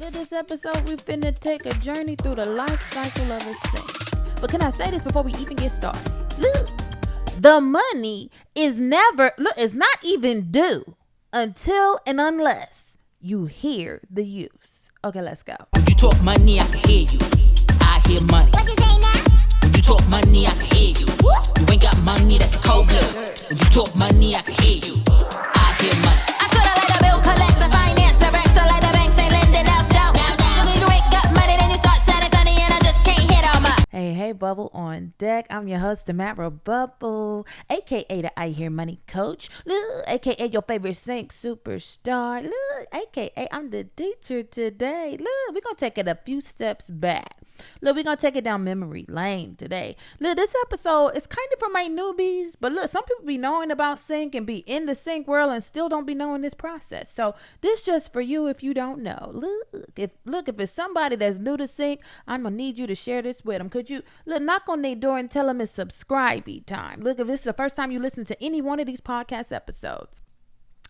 Look, this episode, we finna take a journey through the life cycle of a sink. But can I say this before we even get started? Look, the money is it's not even due until and unless you hear the use. Okay, let's go. When you talk money, I can hear you. I hear money. What you say now? When you talk money, I can hear you. You ain't got money, that's cold blood. When you talk money, I can hear you. I hear money. I sorta like a bill collector, finance director, like the banks ain't lending out dough. So when you ain't got money, then you start sounding funny, and I just can't hit on my. Hey, Bubble on deck. I'm your host, Tamara Bubble, aka the I Hear Money Coach, look, aka your favorite sink superstar, look, aka I'm the teacher today. Look, we're gonna take it a few steps back. Look, we're gonna take it down memory lane today. Look, this episode is kind of for my newbies, but look, some people be knowing about sync and be in the sync world and still don't be knowing this process. So this just for you if you don't know. If it's somebody that's new to sync, I'm gonna need you to share this with them. Could you knock on their door and tell them it's subscribe time? Look, if this is the first time you listen to any one of these podcast episodes,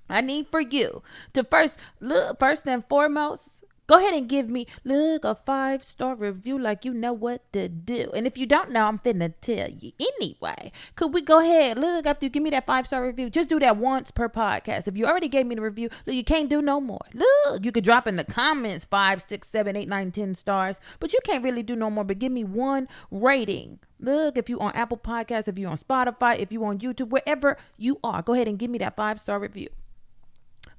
I need for you to first and foremost, go ahead and give me a 5-star review like you know what to do. And if you don't know, I'm finna tell you anyway. Could we go ahead, after you give me that 5-star review, just do that once per podcast. If you already gave me the review, you can't do no more. You could drop in the comments 5, 6, 7, 8, 9, 10 stars, but you can't really do no more. But give me one rating. If you on Apple Podcasts, if you on Spotify, if you on YouTube, wherever you are, go ahead and give me that 5-star review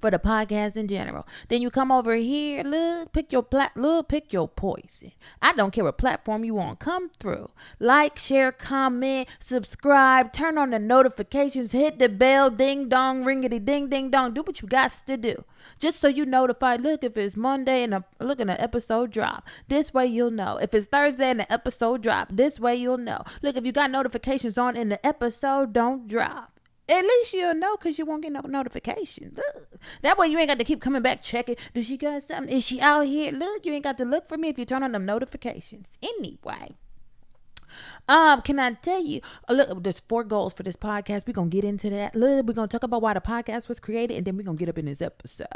for the podcast in general. Then you come over here, pick your poison. I don't care what platform you want. Come through. Like, share, comment, subscribe, turn on the notifications, hit the bell, ding dong, ringity ding ding dong. Do what you got to do. Just so you notified. If it's Monday and an episode drop, this way you'll know. If it's Thursday and the episode drop, this way you'll know. If you got notifications on and the episode don't drop, at least you'll know because you won't get no notification. That way you ain't got to keep coming back checking. Does she got something? Is she out here? You ain't got to look for me if you turn on them notifications. Anyway, can I tell you, there's 4 goals for this podcast. We're going to get into that. We're going to talk about why the podcast was created, and then we're going to get up in this episode.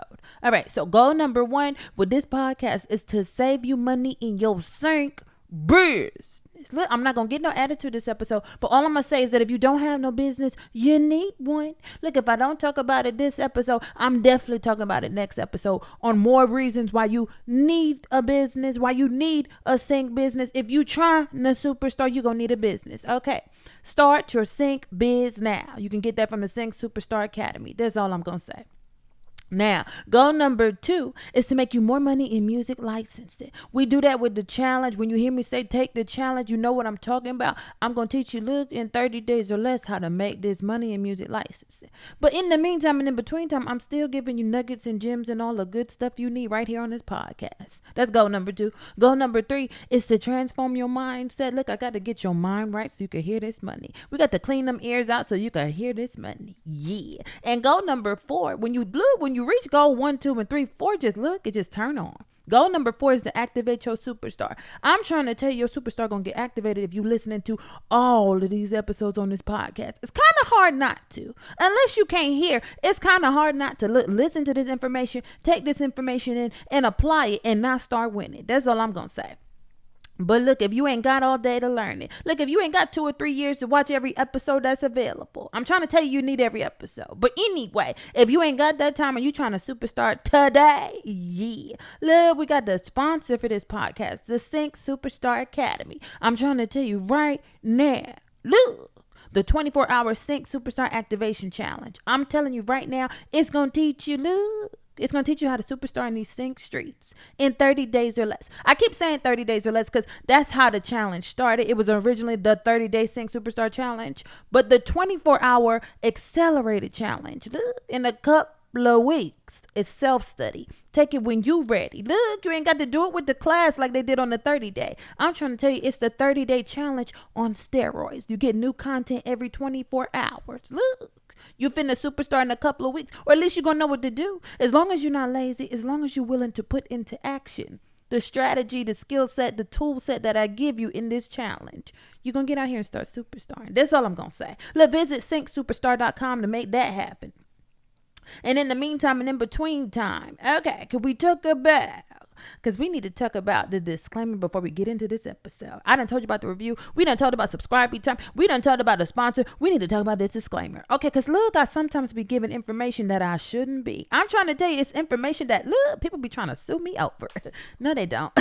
All right, so goal number 1 with this podcast is to save you money in your sink business. Look, I'm not going to get no attitude this episode, but all I'm going to say is that if you don't have no business, you need one. Look, if I don't talk about it this episode, I'm definitely talking about it next episode on more reasons why you need a business, why you need a sync business. If you trying to superstar, you're going to need a business. Okay. Start your sync biz now. You can get that from the Sync Superstar Academy. That's all I'm going to say. Now, goal number 2 is to make you more money in music licensing. We do that with the challenge. When you hear me say take the challenge, you know what I'm talking about. I'm going to teach you, in 30 days or less, how to make this money in music licensing. But in the meantime and in between time, I'm still giving you nuggets and gems and all the good stuff you need right here on this podcast. That's goal number 2. Goal number 3 is to transform your mindset. Look, I got to get your mind right so you can hear this money. We got to clean them ears out so you can hear this money. Yeah. And goal number 4, when you reach goal 1, 2, and 3, 4, it just turn on. Goal number 4 is to activate your superstar. I'm trying to tell you, your superstar gonna get activated if you listening to all of these episodes on this podcast. It's kind of hard not to. Unless you can't hear, it's kind of hard not to listen to this information, take this information in, and apply it and not start winning. That's all I'm gonna say. But look, if you ain't got all day to learn it, if you ain't got 2 or 3 years to watch every episode that's available, I'm trying to tell you need every episode. But anyway, if you ain't got that time and you trying to superstar today, look, we got the sponsor for this podcast, the Sync Superstar Academy. I'm trying to tell you right now, look, the 24-hour Sync Superstar Activation Challenge. I'm telling you right now, it's going to teach you, it's going to teach you how to superstar in these sync streets in 30 days or less. I keep saying 30 days or less because that's how the challenge started. It was originally the 30-day Sync Superstar Challenge, but the 24-hour accelerated challenge, in a couple of weeks, it's self-study. Take it when you ready. Look, you ain't got to do it with the class like they did on the 30-day. I'm trying to tell you, it's the 30-day challenge on steroids. You get new content every 24 hours. Look. You finna superstar in a couple of weeks, or at least you're gonna know what to do. As long as you're not lazy, as long as you're willing to put into action the strategy, the skill set, the tool set that I give you in this challenge, you're gonna get out here and start superstarring. That's all I'm gonna say. Visit syncsuperstar.com to make that happen. And in the meantime and in between time, okay, could we talk about because we need to talk about the disclaimer before we get into this episode. I done told you about the review. We done talked about subscribe time. We done talked about the sponsor. We need to talk about this disclaimer. Okay, because look, I sometimes be giving information that I shouldn't be. I'm trying to tell you, it's information that, look, people be trying to sue me over. No, they don't.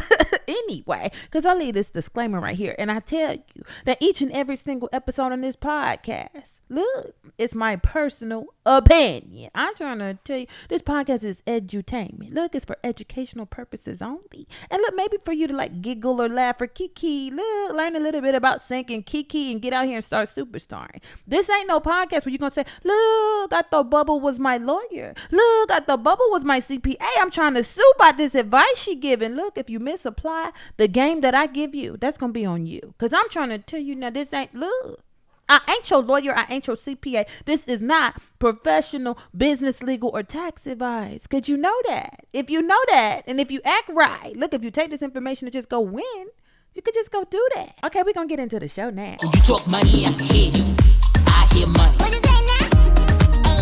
Anyway, because I leave this disclaimer right here. And I tell you that each and every single episode on this podcast, look, it's my personal opinion. I'm trying to tell you, this podcast is edutainment. Look, it's for educational purposes only. And look, maybe for you to like giggle or laugh or kiki, look, learn a little bit about sync and kiki and get out here and start superstarring. This ain't no podcast where you're going to say, look, I thought Bubble was my lawyer. Look, I thought Bubble was my CPA. I'm trying to sue about this advice she giving. Look, if you misapply the game that I give you, that's going to be on you. Because I'm trying to tell you now, this ain't, look, I ain't your lawyer. I ain't your CPA. This is not professional business, legal, or tax advice. Could you know that? If you know that, and if you act right, look, if you take this information to just go win, you could just go do that. Okay, we're going to get into the show now. When you talk money, I can hear you. I hear money. What you say now? Hey.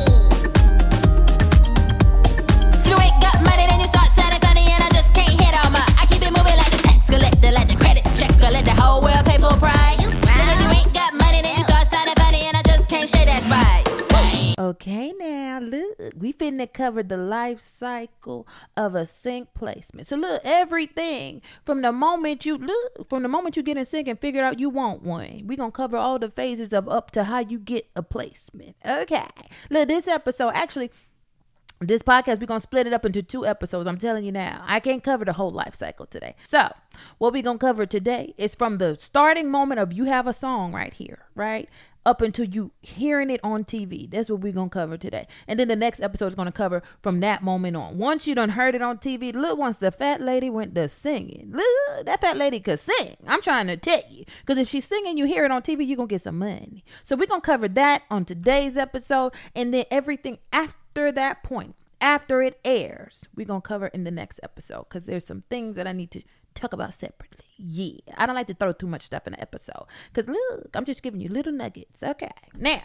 You ain't got money, then you start sounding funny, and I just can't hit on my. I keep it moving like the tax collector, like the credit checker, let the whole world pay full price. And if you ain't got money, then you start sounding funny, and I just can't share that price. Okay, now look, we finna cover the life cycle of a sync placement. So look, everything from the moment you get in sync and figure out you want one, we gonna cover all the phases of up to how you get a placement. Okay, look, this podcast, we're going to split it up into 2 episodes. I'm telling you now, I can't cover the whole life cycle today. So what we're going to cover today is from the starting moment of you have a song right here, right? Up until you hearing it on TV. That's what we're going to cover today. And then the next episode is going to cover from that moment on. Once you done heard it on TV, look, once the fat lady went to singing, look, that fat lady could sing. I'm trying to tell you. Because if she's singing, you hear it on TV, you're going to get some money. So we're going to cover that on today's episode. And then everything after that point, after it airs, we're going to cover in the next episode. Because there's some things that I need to talk about separately. Yeah, I don't like to throw too much stuff in an episode because look, I'm just giving you little nuggets. Okay, now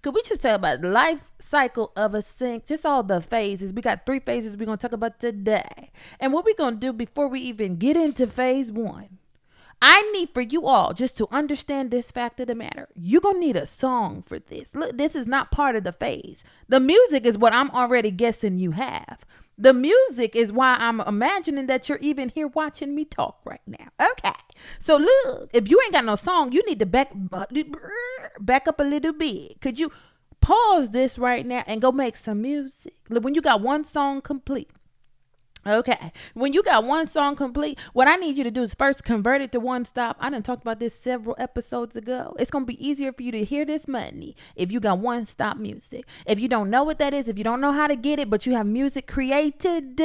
could we just talk about the life cycle of a sync, just all the phases? We got 3 phases we're going to talk about today. And what we're going to do before we even get into phase 1, I need for you all just to understand this fact of the matter. You're going to need a song for this. Look, this is not part of the phase. The music is what I'm already guessing you have. The music is why I'm imagining that you're even here watching me talk right now. Okay. So look, if you ain't got no song, you need to back up a little bit. Could you pause this right now and go make some music? Look, when you got one song complete. Okay. When you got one song complete, what I need you to do is first convert it to one stop. I done talked about this several episodes ago. It's going to be easier for you to hear this money if you got one stop music. If you don't know what that is, if you don't know how to get it, but you have music created,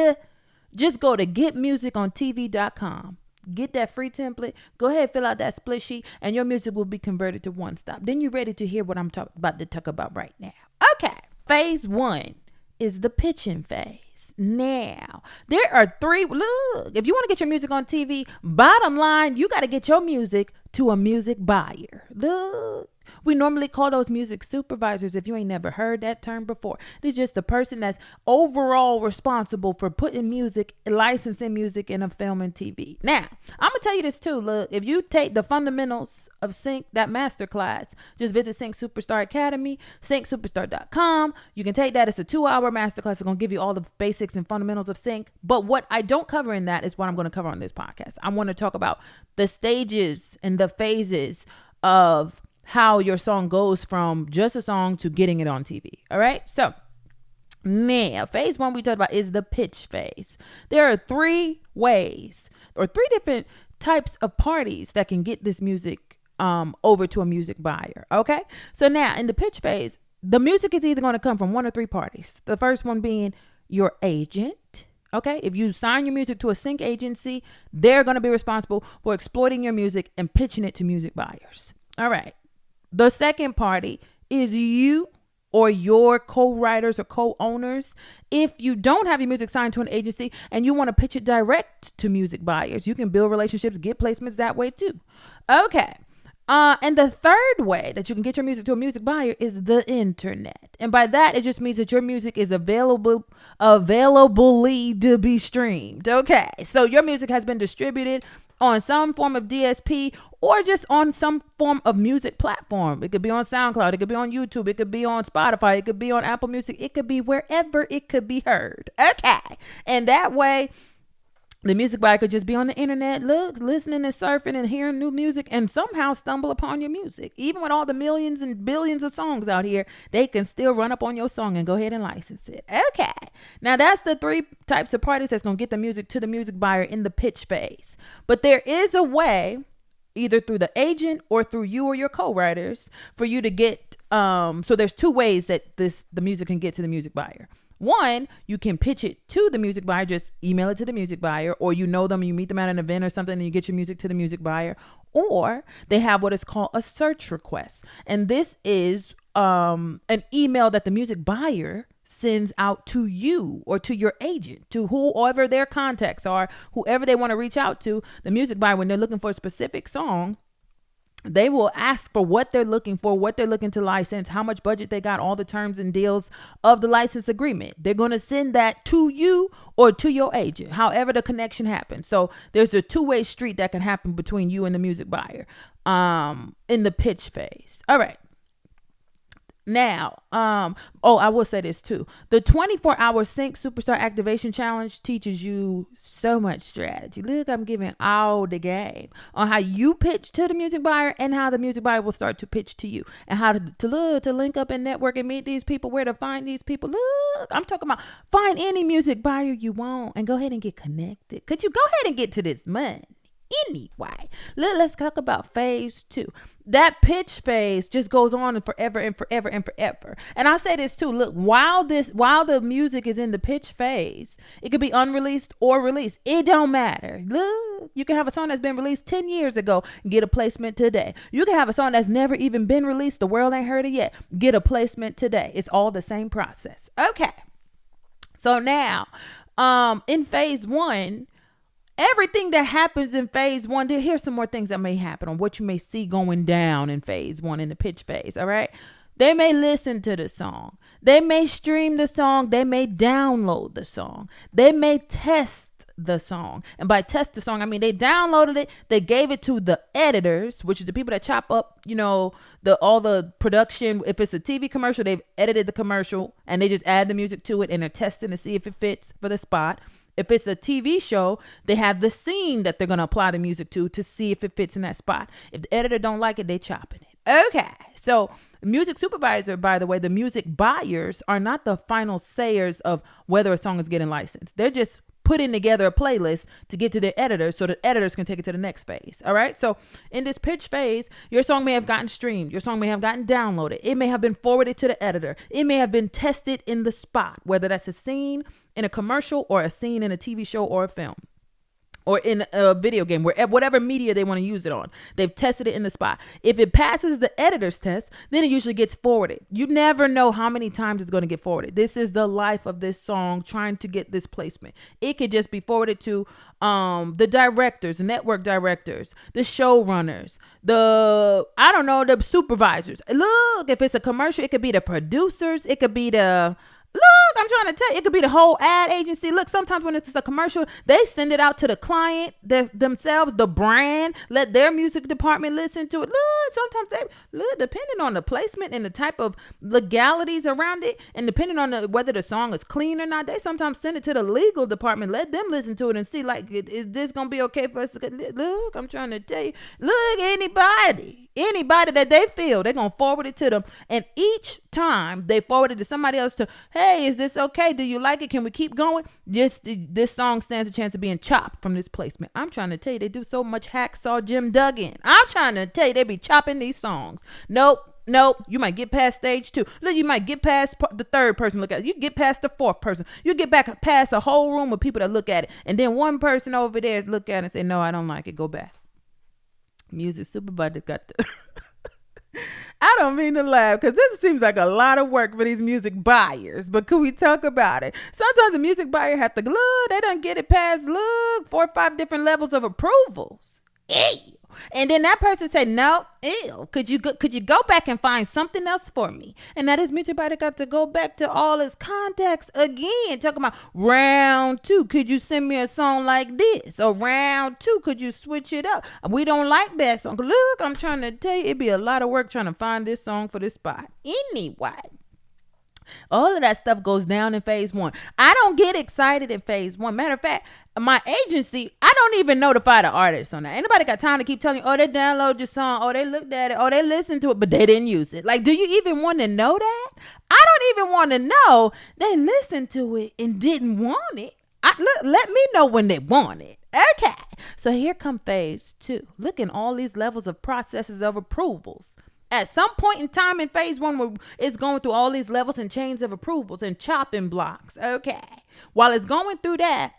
just go to getmusicontv.com. Get that free template. Go ahead, fill out that split sheet, and your music will be converted to one stop. Then you're ready to hear what I'm about to talk about right now. Okay. Phase 1 is the pitching phase. Now, there are 3. Look, if you want to get your music on TV, bottom line, you got to get your music to a music buyer. Look, we normally call those music supervisors if you ain't never heard that term before. It's just the person that's overall responsible for putting music, licensing music in a film and TV. Now, I'm going to tell you this too. Look, if you take the fundamentals of Sync, that masterclass, just visit Sync Superstar Academy, syncsuperstar.com. You can take that. It's a 2-hour masterclass. It's going to give you all the basics and fundamentals of Sync. But what I don't cover in that is what I'm going to cover on this podcast. I want to talk about the stages and the phases of how your song goes from just a song to getting it on TV. All right. So now phase 1 we talked about is the pitch phase. There are 3 ways or 3 different types of parties that can get this music over to a music buyer. Okay. So now in the pitch phase, the music is either going to come from 1 or 3 parties. The first one being your agent. Okay. If you sign your music to a sync agency, they're going to be responsible for exploiting your music and pitching it to music buyers. All right. The second party is you or your co-writers or co-owners. If you don't have your music signed to an agency and you want to pitch it direct to music buyers, you can build relationships, get placements that way too. Okay. And the third way that you can get your music to a music buyer is the internet. And by that, it just means that your music is availably to be streamed. Okay. So your music has been distributed on some form of DSP or just on some form of music platform. It could be on SoundCloud. It could be on YouTube. It could be on Spotify. It could be on Apple Music. It could be wherever it could be heard. Okay. And that way, the music buyer could just be on the internet, listening and surfing and hearing new music and somehow stumble upon your music. Even with all the millions and billions of songs out here, they can still run up on your song and go ahead and license it. Okay. Now that's the three types of parties that's going to get the music to the music buyer in the pitch phase. But there is a way, either through the agent or through you or your co-writers, for you to get, so there's two ways that the music can get to the music buyer. One, you can pitch it to the music buyer, just email it to the music buyer, or you know them, you meet them at an event or something and you get your music to the music buyer. Or they have what is called a search request. And this is an email that the music buyer sends out to you or to your agent, to whoever their contacts are, whoever they want to reach out to. The music buyer, when they're looking for a specific song, they will ask for what they're looking for, what they're looking to license, how much budget they got, all the terms and deals of the license agreement. They're going to send that to you or to your agent, however the connection happens. So there's a two-way street that can happen between you and the music buyer in the pitch phase. All right. Now, I will say this too. The 24-hour Sync Superstar Activation Challenge teaches you so much strategy. Look, I'm giving all the game on how you pitch to the music buyer and how the music buyer will start to pitch to you, and how to link up and network and meet these people, where to find these people. Look, I'm talking about find any music buyer you want and go ahead and get connected. Could you go ahead and get to this money? Anyway, let's talk about phase 2. That pitch phase just goes on forever and forever and forever. And I say this too. Look, while the music is in the pitch phase, it could be unreleased or released. It don't matter. Look, you can have a song that's been released 10 years ago and get a placement today. You can have a song that's never even been released. The world ain't heard it yet. Get a placement today. It's all the same process. Okay. So now, in phase 1, everything that happens in phase 1, here's some more things that may happen on what you may see going down in phase 1 in the pitch phase. All right. They may listen to the song. They may stream the song. They may download the song. They may test the song. And by test the song, I mean they downloaded it. They gave it to the editors, which is the people that chop up, all the production. If it's a TV commercial, they've edited the commercial and they just add the music to it and they're testing to see if it fits for the spot. If it's a TV show, they have the scene that they're going to apply the music to see if it fits in that spot. If the editor don't like it, they chopping it. Okay. So music supervisor, by the way, the music buyers are not the final sayers of whether a song is getting licensed. They're just putting together a playlist to get to their editors so that editors can take it to the next phase. All right. So in this pitch phase, your song may have gotten streamed. Your song may have gotten downloaded. It may have been forwarded to the editor. It may have been tested in the spot, whether that's a scene in a commercial or a scene in a TV show or a film, or in a video game, whatever media they want to use it on. They've tested it in the spot. If it passes the editor's test, then it usually gets forwarded. You never know how many times it's going to get forwarded. This is the life of this song, trying to get this placement. It could just be forwarded to the directors, network directors, the showrunners, the supervisors. Look, if it's a commercial, it could be the producers. It could be Look, I'm trying to tell you, it could be the whole ad agency. Look, sometimes when it's a commercial, they send it out to the client themselves, the brand, let their music department listen to it. Look, sometimes depending on the placement and the type of legalities around it, and depending on whether the song is clean or not, they sometimes send it to the legal department, let them listen to it and see, like, is this going to be okay for us to look, I'm trying to tell you, look, anybody that they feel, they're going to forward it to them. And each time they forward it to somebody else hey, is this okay? Do you like it? Can we keep going? This song stands a chance of being chopped from this placement. I'm trying to tell you, they do so much hacksaw Jim Duggan. I'm trying to tell you, they be chopping these songs. Nope. You might get past stage 2. Look, you might get past the third person look at it. You get past the fourth person. You get back past a whole room of people that look at it. And then one person over there look at it and say, no, I don't like it. Go back. Music supervisor got the... I don't mean to laugh because this seems like a lot of work for these music buyers, but could we talk about it? Sometimes the music buyer have to look, they don't get it past 4 or 5 different levels of approvals. Hey, And then that person said, no, ew. Could you go back and find something else for me? And now this music body got to go back to all its context again. Talking about round 2. Could you send me a song like this? Or round 2, could you switch it up? We don't like that song. Look, I'm trying to tell you, it'd be a lot of work trying to find this song for this spot. Anyway. All of that stuff goes down in phase 1. I don't get excited in phase 1. Matter of fact, my agency, I don't even notify the artists on that. Anybody got time to keep telling you, oh, they download your song, oh, they looked at it, oh, they listened to it, but they didn't use it. Like, do you even want to know that? I don't even want to know they listened to it and didn't want it. Let me know when they want it. Okay. So here come phase 2. Look at all these levels of processes of approvals. At some point in time in phase 1, where it's going through all these levels and chains of approvals and chopping blocks. Okay. While it's going through that,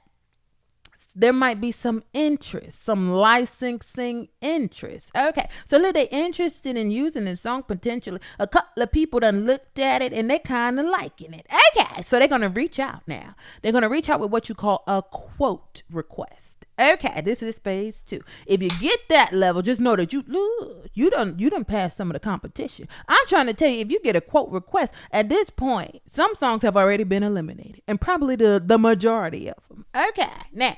there might be some interest, some licensing interest. Okay. So look, they're interested in using the song potentially. A couple of people done looked at it and they kind of liking it. Okay. So they're going to reach out now. They're going to reach out with what you call a quote request. Okay, this is phase 2. If you get that level, just know that you done passed some of the competition. I'm trying to tell you, if you get a quote request at this point, some songs have already been eliminated, and probably the majority of them. Okay, now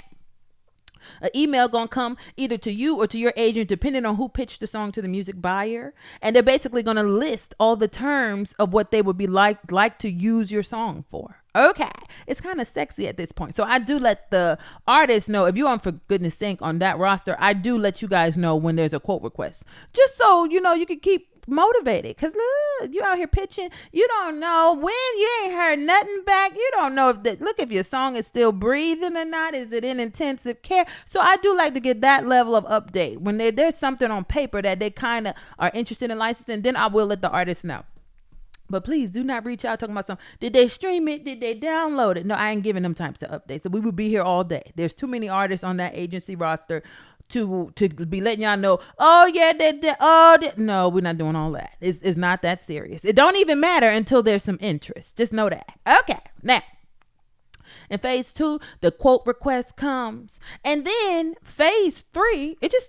an email gonna come either to you or to your agent, depending on who pitched the song to the music buyer, and they're basically gonna list all the terms of what they would be like to use your song for. Okay, it's kind of sexy at this point. So I do let the artists know, if you're on For Goodness Sake on that roster, I do let you guys know when there's a quote request, just so you know you can keep motivated. Because look, you out here pitching, you don't know when, you ain't heard nothing back, you don't know if your song is still breathing or not. Is it in intensive care? So I do like to get that level of update when there's something on paper that they kind of are interested in licensing. Then I will let the artist know. But please do not reach out talking about something. Did they stream it? Did they download it? No, I ain't giving them types of updates. So we would be here all day. There's too many artists on that agency roster to be letting y'all know, oh yeah, no, we're not doing all that. It's not that serious. It don't even matter until there's some interest. Just know that. Okay, now in phase 2, the quote request comes, and then phase 3, this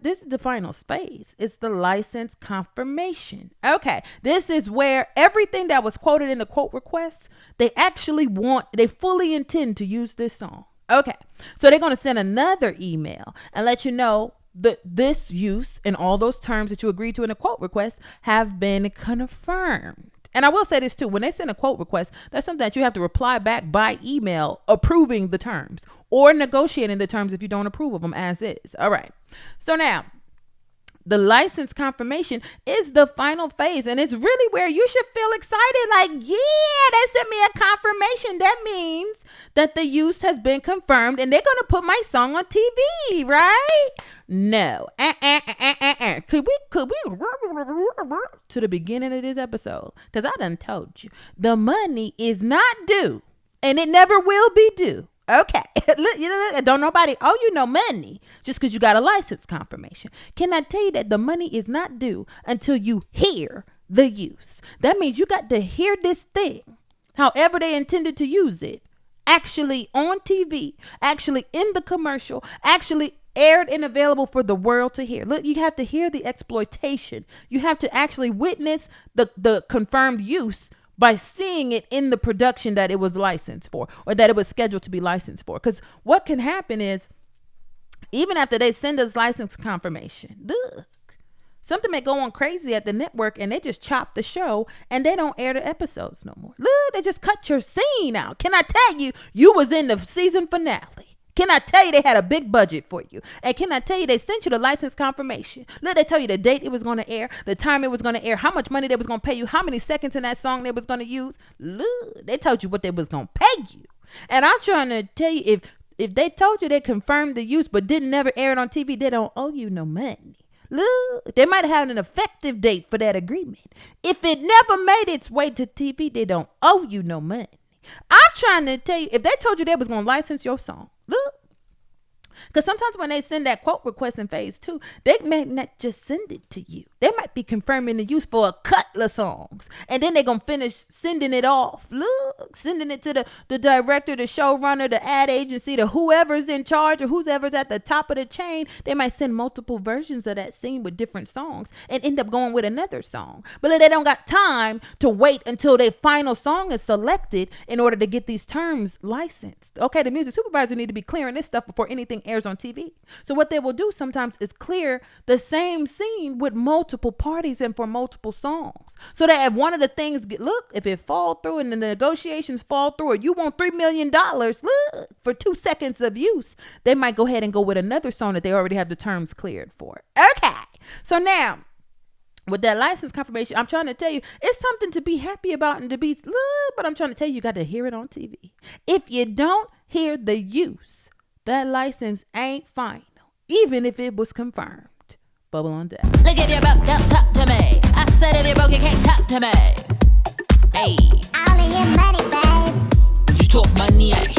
is the final phase. It's the license confirmation. Okay, this is where everything that was quoted in the quote request, they fully intend to use this song. Okay, so they're going to send another email and let you know that this use and all those terms that you agreed to in the quote request have been confirmed. And I will say this too, when they send a quote request, that's something that you have to reply back by email approving the terms or negotiating the terms if you don't approve of them as is. All right. So now the license confirmation is the final phase, and it's really where you should feel excited. Like, yeah, they sent me a confirmation. That means that the use has been confirmed and they're going to put my song on TV, right? No. Could we to the beginning of this episode? Because I done told you the money is not due and it never will be due. Okay. Look, don't nobody owe you no money just because you got a license confirmation. Can I tell you that the money is not due until you hear the use? That means you got to hear this thing, however they intended to use it, actually on TV, actually in the commercial, actually aired and available for the world to hear. Look, you have to hear the exploitation. You have to actually witness the confirmed use by seeing it in the production that it was licensed for or that it was scheduled to be licensed for. Because what can happen is, even after they send us license confirmation, look, something may go on crazy at the network and they just chop the show and they don't air the episodes no more. Look, they just cut your scene out. Can I tell you, you was in the season finale? Can I tell you they had a big budget for you? And can I tell you they sent you the license confirmation? Let they tell you the date it was going to air, the time it was going to air, how much money they was going to pay you, how many seconds in that song they was going to use. Look, they told you what they was going to pay you. And I'm trying to tell you, if they told you they confirmed the use but didn't never air it on TV, they don't owe you no money. Look, they might have an effective date for that agreement. If it never made its way to TV, they don't owe you no money. I'm trying to tell you, if they told you they was going to license your song, look, Because sometimes when they send that quote request in phase 2, they may not just send it to you. They might be confirming the use for a couple of songs. And then they're going to finish sending it off. Look, sending it to the director, the showrunner, the ad agency, to whoever's in charge or whoever's at the top of the chain. They might send multiple versions of that scene with different songs and end up going with another song. But they don't got time to wait until their final song is selected in order to get these terms licensed. Okay, the music supervisor need to be clearing this stuff before anything airs on TV. So what they will do sometimes is clear the same scene with multiple parties and for multiple songs. So that if one of the things if it fall through and the negotiations fall through, or you want $3 million, look, for 2 seconds of use, they might go ahead and go with another song that they already have the terms cleared for. Okay. So now, with that license confirmation, I'm trying to tell you, it's something to be happy about and to be, but I'm trying to tell you, you got to hear it on TV. If you don't hear the use, that license ain't final, even if it was confirmed. Bubble on deck. Look, if you're broke, don't talk to me. I said if you're broke, you can't talk to me. Hey, I only hear money, babe. You talk money, I